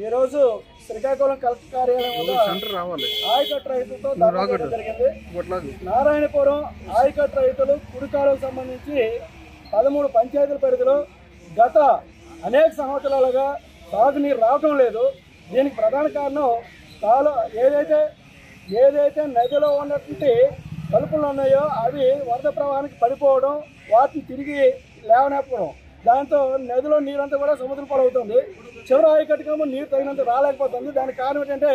ఈ రోజు శ్రీకాకుళం కలెక్టర్ కార్యాలయం ఆయకట్టు రైతులతో జరిగింది. నారాయణపురం ఆయకట్టు రైతులు కుడికాలకు సంబంధించి 13 పంచాయతీల పరిధిలో గత అనేక సంవత్సరాలుగా సాగునీరు రావటం లేదు. దీనికి ప్రధాన కారణం ఏదైతే నదిలో ఉన్నటువంటి కలుపులు ఉన్నాయో అవి వరద ప్రవాహానికి పడిపోవడం, వాటిని తిరిగి లేవనెప్పడం, దాంతో నదిలో నీరంతా కూడా సముద్రం పాలవుతుంది. చివరి ఆయకట్టుకేమో నీరు తగినంత రాలేకపోతుంది. దానికి కారణం ఏంటంటే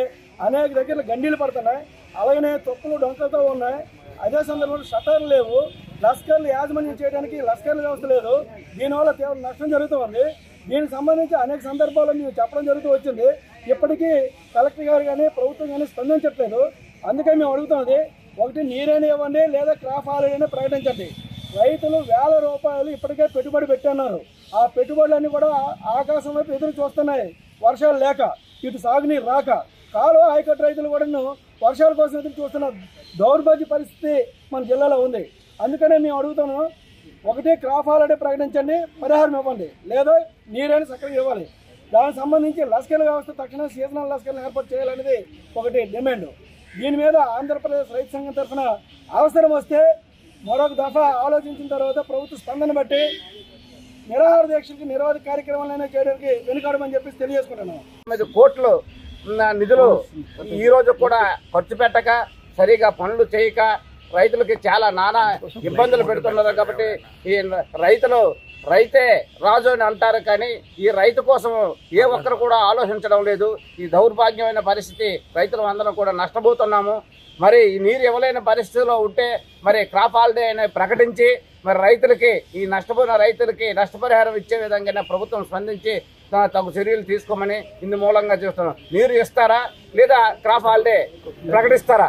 అనేక దగ్గర గండీలు పడుతున్నాయి, అలాగనే తొక్కులు డొంకలతో ఉన్నాయి. అదే సందర్భంలో షట్టర్లు లేవు, లస్కర్లు యాజమాన్యం చేయడానికి లస్కర్ల వ్యవస్థ లేదు. దీనివల్ల తీవ్ర నష్టం జరుగుతుంది. దీనికి సంబంధించి అనేక సందర్భాల్లో మేము చెప్పడం జరుగుతూ వచ్చింది. ఇప్పటికీ కలెక్టర్ గారు కానీ ప్రభుత్వం కానీ స్పందించట్లేదు. అందుకే మేము అడుగుతున్నది, ఒకటి నీరైనా ఇవ్వండి, లేదా క్రాప్ హాలిడేని ప్రకటించండి. రైతులు వేల రూపాయలు ఇప్పటికే పెట్టుబడి పెట్టన్నారు. ఆ పెట్టుబడులన్నీ కూడా ఆకాశం వైపు ఎదురు చూస్తున్నాయి, వర్షాలు లేక, ఇటు సాగునీరు రాక. కాలువ ఆయకట్టు రైతులు కూడా వర్షాల కోసం ఎదురు చూస్తున్న దౌర్భాగ్య పరిస్థితి మన జిల్లాలో ఉంది. అందుకనే మేము అడుగుతున్నాం, ఒకటి క్రాప్ హాలిడే ప్రకటించండి, పరిహారం ఇవ్వండి, లేదా నీరైనా చక్కగా ఇవ్వాలి. దానికి సంబంధించి లస్కర్ల వ్యవస్థ తక్షణం సీజనల్ లస్కర్లను ఏర్పాటు చేయాలనేది ఒకటి డిమాండ్. దీని మీద ఆంధ్రప్రదేశ్ రైతు సంఘం తరఫున అవసరం వస్తే మరొక దఫా ఆలోచించిన తర్వాత ప్రభుత్వ స్పందన బట్టి నిరాహార దీక్షకి నిరోధక కార్యక్రమాలైనా చేయడానికి వెనుకాడమని చెప్పి తెలియజేసుకుంటున్నాం. కోట్లు నిధులు ఈ రోజు కూడా ఖర్చు పెట్టక, సరిగా పనులు చేయక రైతులకి చాలా నానా ఇబ్బందులు పెడుతున్నారు. కాబట్టి ఈ రైతే రాజు అని అంటారు, కానీ ఈ రైతు కోసం ఏ ఒక్కరు కూడా ఆలోచించడం లేదు. ఈ దౌర్భాగ్యమైన పరిస్థితి, రైతులు అందరం కూడా నష్టపోతున్నాము. మరి ఈ నీరు ఇవ్వలేని పరిస్థితిలో ఉంటే మరి క్రాప్ హాలిడే అనేది ప్రకటించి మరి రైతులకి, ఈ నష్టపోయిన రైతులకి నష్టపరిహారం ఇచ్చే విధంగా ప్రభుత్వం స్పందించి తగు చర్యలు తీసుకోమని ఇందు మూలంగా చూస్తున్నాం. నీరు ఇస్తారా లేదా క్రాప్ హాలిడే ప్రకటిస్తారా?